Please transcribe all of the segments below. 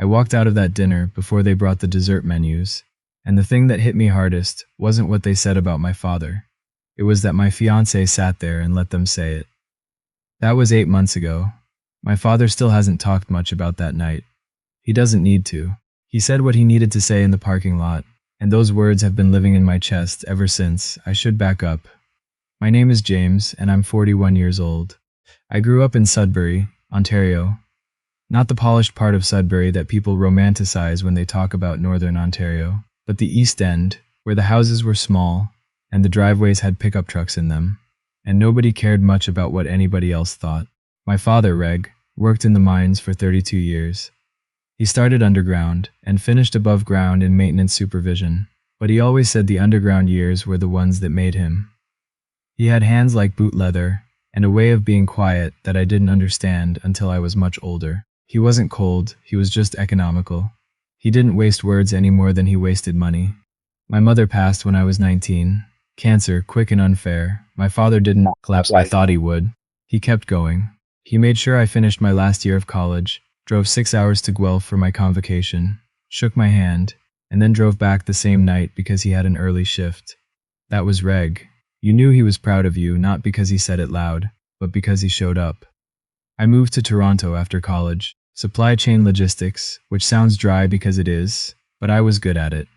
I walked out of that dinner before they brought the dessert menus, and the thing that hit me hardest wasn't what they said about my father. It was that my fiancée sat there and let them say it. That was 8 months ago. My father still hasn't talked much about that night. He doesn't need to. He said what he needed to say in the parking lot, and those words have been living in my chest ever since. I should back up. My name is James, and I'm 41 years old. I grew up in Sudbury, Ontario. Not the polished part of Sudbury that people romanticize when they talk about Northern Ontario, but the East End, where the houses were small, and the driveways had pickup trucks in them, and nobody cared much about what anybody else thought. My father, Reg, worked in the mines for 32 years. He started underground and finished above ground in maintenance supervision, but he always said the underground years were the ones that made him. He had hands like boot leather and a way of being quiet that I didn't understand until I was much older. He wasn't cold, he was just economical. He didn't waste words any more than he wasted money. My mother passed when I was 19. Cancer, quick and unfair. My father didn't collapse like I thought he would. He kept going. He made sure I finished my last year of college, drove 6 hours to Guelph for my convocation, shook my hand, and then drove back the same night because he had an early shift. That was Reg. You knew he was proud of you, not because he said it loud, but because he showed up. I moved to Toronto after college. Supply chain logistics, which sounds dry because it is, but I was good at it.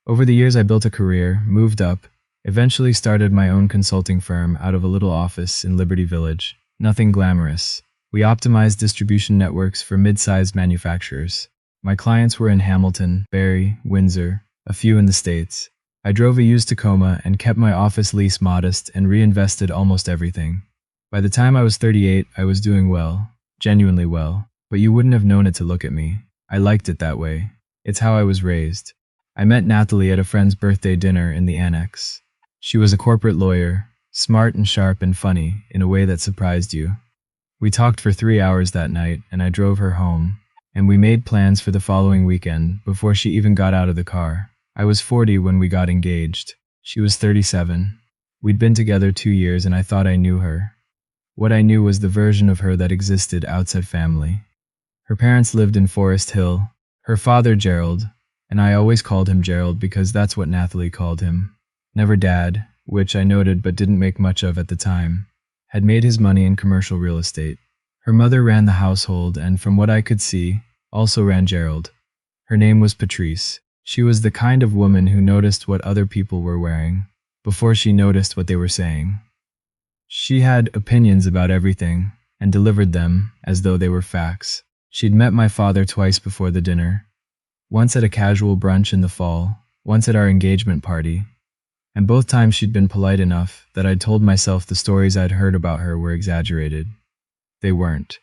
Over the years I built a career, moved up, eventually started my own consulting firm out of a little office in Liberty Village. Nothing glamorous. We optimized distribution networks for mid-sized manufacturers. My clients were in Hamilton, Barrie, Windsor, a few in the States. I drove a used Tacoma and kept my office lease modest and reinvested almost everything. By the time I was 38, I was doing well, genuinely well. But you wouldn't have known it to look at me. I liked it that way. It's how I was raised. I met Nathalie at a friend's birthday dinner in the annex. She was a corporate lawyer, smart and sharp and funny in a way that surprised you. We talked for 3 hours that night, and I drove her home, and we made plans for the following weekend before she even got out of the car. I was 40 when we got engaged. She was 37. We'd been together 2 years, and I thought I knew her. What I knew was the version of her that existed outside family. Her parents lived in Forest Hill. Her father, Gerald, and I always called him Gerald because that's what Nathalie called him. Never Dad, which I noted but didn't make much of at the time, had made his money in commercial real estate. Her mother ran the household and, from what I could see, also ran Gerald. Her name was Patrice. She was the kind of woman who noticed what other people were wearing before she noticed what they were saying. She had opinions about everything and delivered them as though they were facts. She'd met my father twice before the dinner, once at a casual brunch in the fall, once at our engagement party, and both times she'd been polite enough that I'd told myself the stories I'd heard about her were exaggerated. They weren't.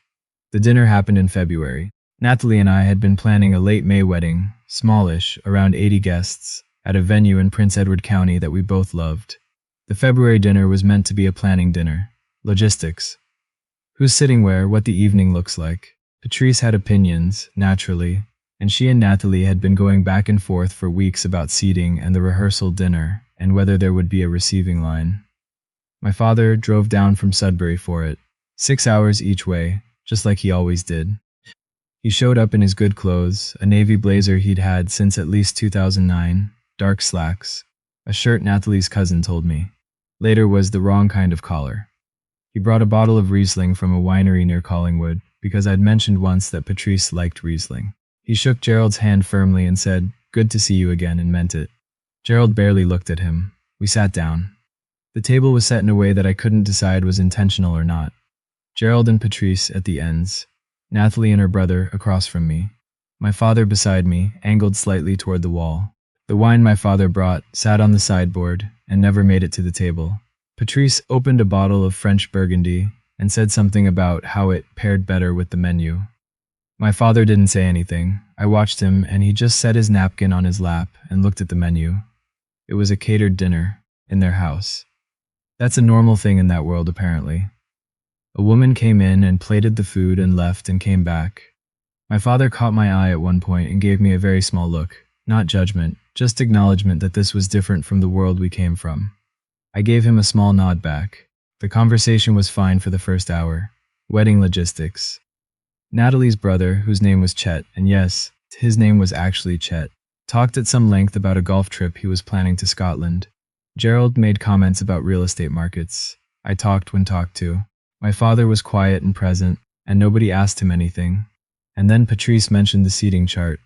The dinner happened in February. Nathalie and I had been planning a late May wedding, smallish, around 80 guests, at a venue in Prince Edward County that we both loved. The February dinner was meant to be a planning dinner. Logistics. Who's sitting where, what the evening looks like. Patrice had opinions, naturally, and she and Nathalie had been going back and forth for weeks about seating and the rehearsal dinner and whether there would be a receiving line. My father drove down from Sudbury for it, 6 hours each way, just like he always did. He showed up in his good clothes, a navy blazer he'd had since at least 2009, dark slacks, a shirt Nathalie's cousin told me. Later was the wrong kind of collar. He brought a bottle of Riesling from a winery near Collingwood, because I'd mentioned once that Patrice liked Riesling. He shook Gerald's hand firmly and said, "Good to see you again," and meant it. Gerald barely looked at him. We sat down. The table was set in a way that I couldn't decide was intentional or not. Gerald and Patrice at the ends, Nathalie and her brother across from me. My father beside me, angled slightly toward the wall. The wine my father brought sat on the sideboard and never made it to the table. Patrice opened a bottle of French Burgundy and said something about how it paired better with the menu. My father didn't say anything. I watched him, and he just set his napkin on his lap and looked at the menu. It was a catered dinner in their house. That's a normal thing in that world, apparently. A woman came in and plated the food and left and came back. My father caught my eye at one point and gave me a very small look. Not judgment, just acknowledgement that this was different from the world we came from. I gave him a small nod back. The conversation was fine for the first hour. Wedding logistics. Nathalie's brother, whose name was Chet, and yes, His name was actually Chet. Talked at some length about a golf trip he was planning to Scotland. Gerald made comments about real estate markets. I talked when talked to. My father was quiet and present, and nobody asked him anything. And then Patrice mentioned the seating chart.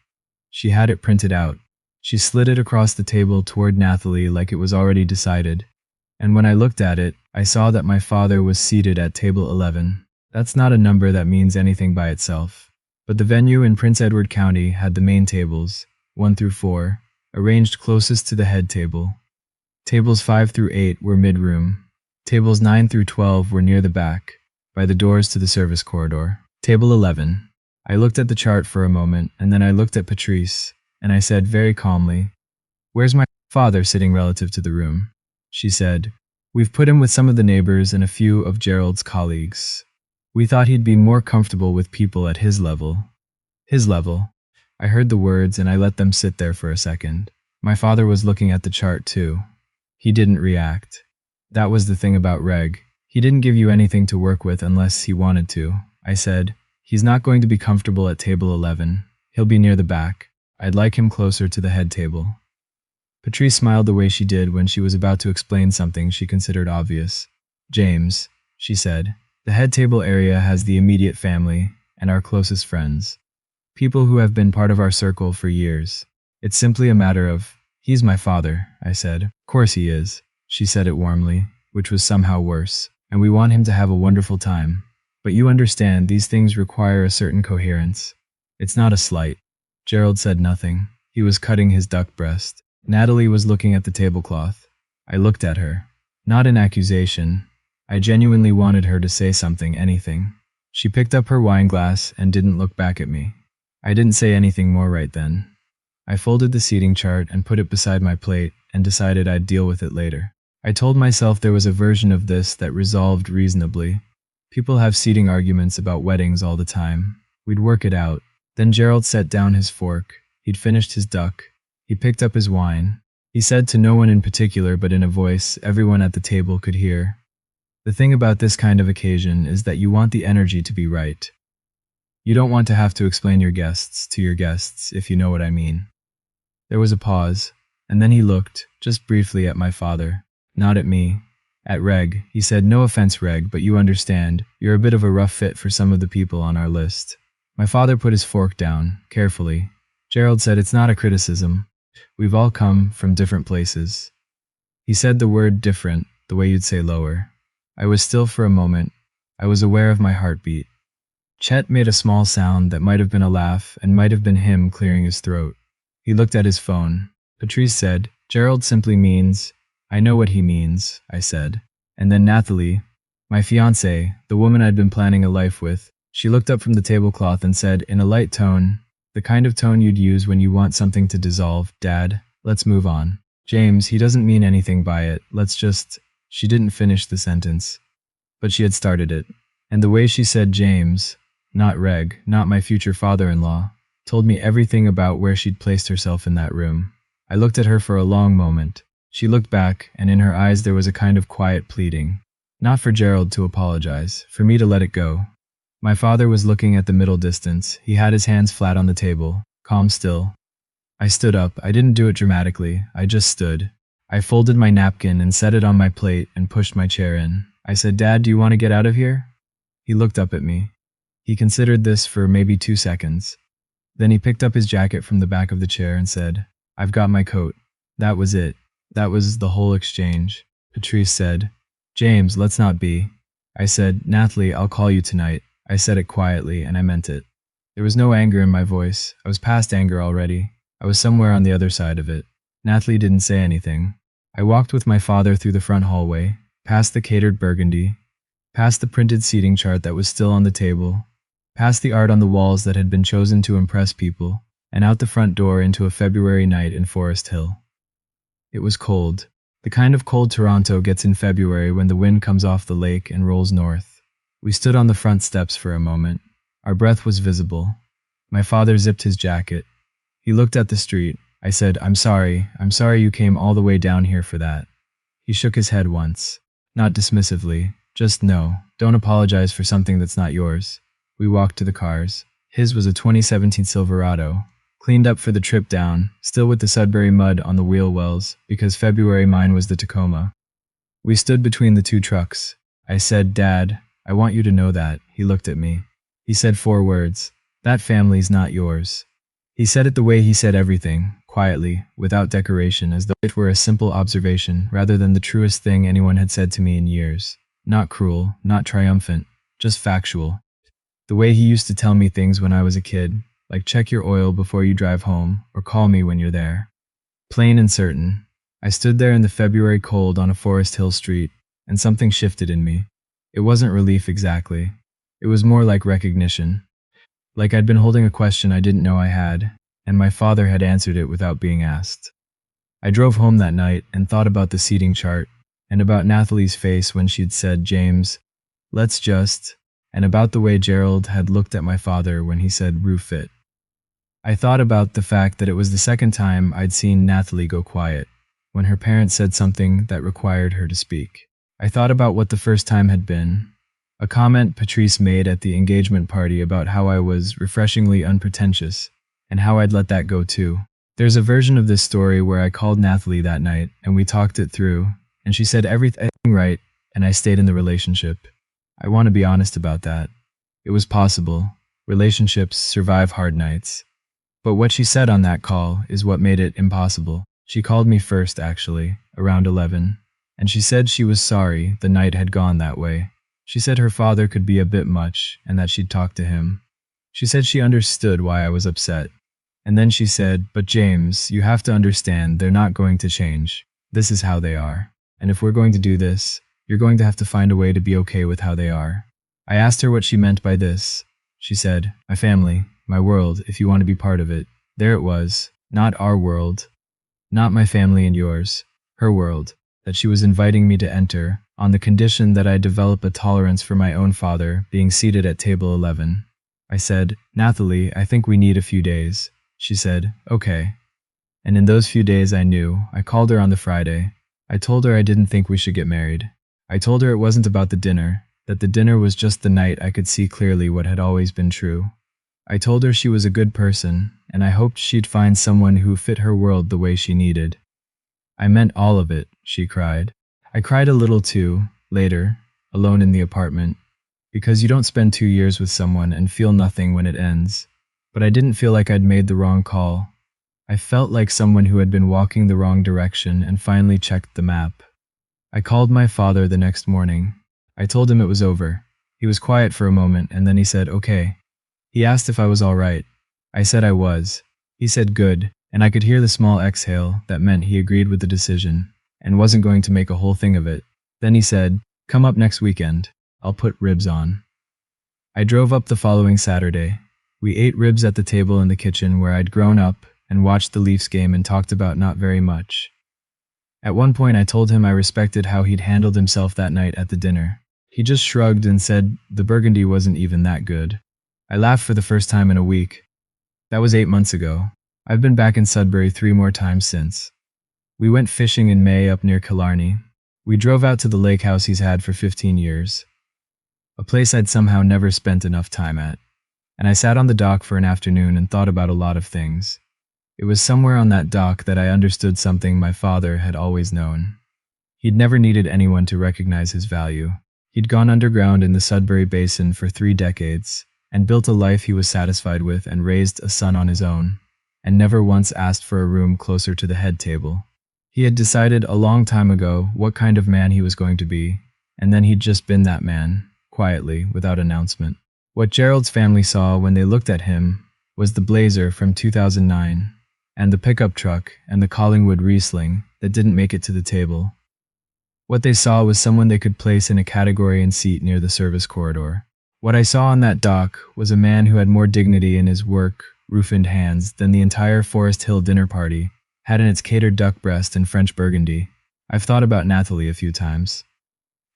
She had it printed out. She slid it across the table toward Nathalie like it was already decided. And when I looked at it, I saw that my father was seated at table 11. That's not a number that means anything by itself. But the venue in Prince Edward County had the main tables, 1 through 4, arranged closest to the head table. Tables 5 through 8 were mid-room. Tables 9 through 12 were near the back, by the doors to the service corridor. Table 11. I looked at the chart for a moment, and then I looked at Patrice, and I said very calmly, "Where's my father sitting relative to the room?" She said, "We've put him with some of the neighbors and a few of Gerald's colleagues. We thought he'd be more comfortable with people at his level." His level. I heard the words and I let them sit there for a second. My father was looking at the chart too. He didn't react. That was the thing about Reg. He didn't give you anything to work with unless he wanted to. I said, "He's not going to be comfortable at table 11. He'll be near the back. I'd like him closer to the head table." Patrice smiled the way she did when she was about to explain something she considered obvious. "James," she said, "the head table area has the immediate family and our closest friends. People who have been part of our circle for years. It's simply a matter of, he's my father," I said. "Of course he is." She said it warmly, which was somehow worse, "and we want him to have a wonderful time. But you understand, these things require a certain coherence. It's not a slight." Gerald said nothing. He was cutting his duck breast. Nathalie was looking at the tablecloth. I looked at her. Not in accusation. I genuinely wanted her to say something, anything. She picked up her wine glass and didn't look back at me. I didn't say anything more right then. I folded the seating chart and put it beside my plate and decided I'd deal with it later. I told myself there was a version of this that resolved reasonably. People have seating arguments about weddings all the time. We'd work it out. Then Gerald set down his fork. He'd finished his duck. He picked up his wine. He said to no one in particular, but in a voice everyone at the table could hear, "The thing about this kind of occasion is that you want the energy to be right. You don't want to have to explain your guests to your guests, if you know what I mean." There was a pause, and then he looked, just briefly, at my father. Not at me. At Reg. He said, "No offense, Reg, but you understand, you're a bit of a rough fit for some of the people on our list." My father put his fork down, carefully. Gerald said, "It's not a criticism. We've all come from different places." He said the word different, the way you'd say lower. I was still for a moment. I was aware of my heartbeat. Chet made a small sound that might have been a laugh and might have been him clearing his throat. He looked at his phone. Patrice said, "Gerald simply means..." "I know what he means," I said. And then Nathalie, my fiancée, the woman I'd been planning a life with, she looked up from the tablecloth and said, in a light tone, the kind of tone you'd use when you want something to dissolve, "Dad, let's move on. James, he doesn't mean anything by it. Let's just..." She didn't finish the sentence, but she had started it. And the way she said James, not Reg, not my future father-in-law, told me everything about where she'd placed herself in that room. I looked at her for a long moment. She looked back, and in her eyes there was a kind of quiet pleading. Not for Gerald to apologize, for me to let it go. My father was looking at the middle distance. He had his hands flat on the table, calm still. I stood up. I didn't do it dramatically. I just stood. I folded my napkin and set it on my plate and pushed my chair in. I said, "Dad, do you want to get out of here?" He looked up at me. He considered this for maybe 2 seconds. Then he picked up his jacket from the back of the chair and said, "I've got my coat." That was it. That was the whole exchange. Patrice said, "James, let's not be." I said, "Nathalie, I'll call you tonight." I said it quietly, and I meant it. There was no anger in my voice. I was past anger already. I was somewhere on the other side of it. Nathalie didn't say anything. I walked with my father through the front hallway, past the catered burgundy, past the printed seating chart that was still on the table, past the art on the walls that had been chosen to impress people, and out the front door into a February night in Forest Hill. It was cold. The kind of cold Toronto gets in February when the wind comes off the lake and rolls north. We stood on the front steps for a moment. Our breath was visible. My father zipped his jacket. He looked at the street. I said, I'm sorry you came all the way down here for that." He shook his head once. Not dismissively. Just no, don't apologize for something that's not yours. We walked to the cars. His was a 2017 Silverado, Cleaned up for the trip down, still with the Sudbury mud on the wheel wells, because February mine was the Tacoma. We stood between the two trucks. I said, "Dad, I want you to know that." He looked at me. He said 4 words. "That family's not yours." He said it the way he said everything, quietly, without decoration, as though it were a simple observation rather than the truest thing anyone had said to me in years. Not cruel, not triumphant, just factual. The way he used to tell me things when I was a kid, like check your oil before you drive home, or call me when you're there. Plain and certain. I stood there in the February cold on a Forest Hill street, and something shifted in me. It wasn't relief exactly. It was more like recognition. Like I'd been holding a question I didn't know I had, and my father had answered it without being asked. I drove home that night and thought about the seating chart, and about Nathalie's face when she'd said, "James, let's just," and about the way Gerald had looked at my father when he said, "Roof it." I thought about the fact that it was the second time I'd seen Nathalie go quiet, when her parents said something that required her to speak. I thought about what the first time had been, a comment Patrice made at the engagement party about how I was refreshingly unpretentious, and how I'd let that go too. There's a version of this story where I called Nathalie that night, and we talked it through, and she said everything right, and I stayed in the relationship. I want to be honest about that. It was possible. Relationships survive hard nights. But what she said on that call is what made it impossible. She called me first, actually, around 11, and she said she was sorry the night had gone that way. She said her father could be a bit much and that she'd talk to him. She said she understood why I was upset. And then she said, "But James, you have to understand they're not going to change. This is how they are. And if we're going to do this, you're going to have to find a way to be okay with how they are." I asked her what she meant by this. She said, "My family, my world, if you want to be part of it." There it was, not our world, not my family and yours, her world, that she was inviting me to enter, on the condition that I develop a tolerance for my own father being seated at table 11. I said, "Nathalie, I think we need a few days." She said, "Okay." And in those few days I knew. I called her on the Friday. I told her I didn't think we should get married. I told her it wasn't about the dinner, that the dinner was just the night I could see clearly what had always been true. I told her she was a good person, and I hoped she'd find someone who fit her world the way she needed. "I meant all of it," she cried. I cried a little too, later, alone in the apartment, because you don't spend 2 years with someone and feel nothing when it ends. But I didn't feel like I'd made the wrong call. I felt like someone who had been walking the wrong direction and finally checked the map. I called my father the next morning. I told him it was over. He was quiet for a moment, and then he said, "Okay." He asked if I was all right. I said I was. He said good, and I could hear the small exhale that meant he agreed with the decision and wasn't going to make a whole thing of it. Then he said, "Come up next weekend. I'll put ribs on." I drove up the following Saturday. We ate ribs at the table in the kitchen where I'd grown up and watched the Leafs game and talked about not very much. At one point I told him I respected how he'd handled himself that night at the dinner. He just shrugged and said the burgundy wasn't even that good. I laughed for the first time in a week. That was 8 months ago. I've been back in Sudbury 3 more times since. We went fishing in May up near Killarney. We drove out to the lake house he's had for 15 years. A place I'd somehow never spent enough time at. And I sat on the dock for an afternoon and thought about a lot of things. It was somewhere on that dock that I understood something my father had always known. He'd never needed anyone to recognize his value. He'd gone underground in the Sudbury Basin for 3 decades, and built a life he was satisfied with and raised a son on his own, and never once asked for a room closer to the head table. He had decided a long time ago what kind of man he was going to be, and then he'd just been that man, quietly, without announcement. What Gerald's family saw when they looked at him was the Blazer from 2009, and the pickup truck and the Collingwood Riesling that didn't make it to the table. What they saw was someone they could place in a category and seat near the service corridor. What I saw on that dock was a man who had more dignity in his work, roof-end hands than the entire Forest Hill dinner party had in its catered duck breast and French burgundy. I've thought about Nathalie a few times.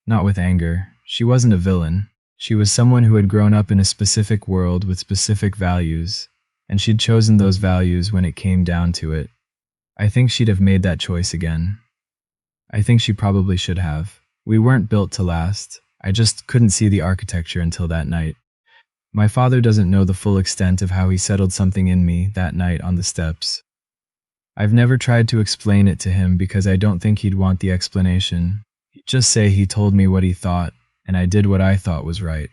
Not with anger. She wasn't a villain. She was someone who had grown up in a specific world with specific values, and she'd chosen those values when it came down to it. I think she'd have made that choice again. I think she probably should have. We weren't built to last. I just couldn't see the architecture until that night. My father doesn't know the full extent of how he settled something in me that night on the steps. I've never tried to explain it to him because I don't think he'd want the explanation. He'd just say he told me what he thought, and I did what I thought was right,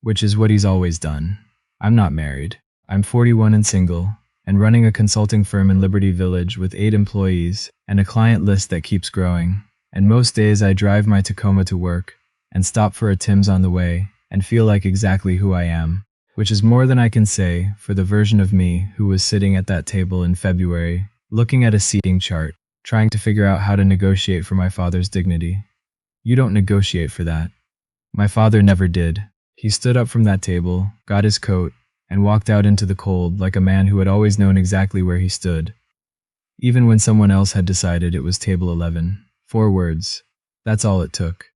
which is what he's always done. I'm not married. I'm 41 and single, and running a consulting firm in Liberty Village with 8 employees and a client list that keeps growing. And most days I drive my Tacoma to work and stop for a Tim's on the way and feel like exactly who I am, which is more than I can say for the version of me who was sitting at that table in February, looking at a seating chart, trying to figure out how to negotiate for my father's dignity. You don't negotiate for that. My father never did. He stood up from that table, got his coat, and walked out into the cold like a man who had always known exactly where he stood. Even when someone else had decided it was table 11. 4 words. That's all it took.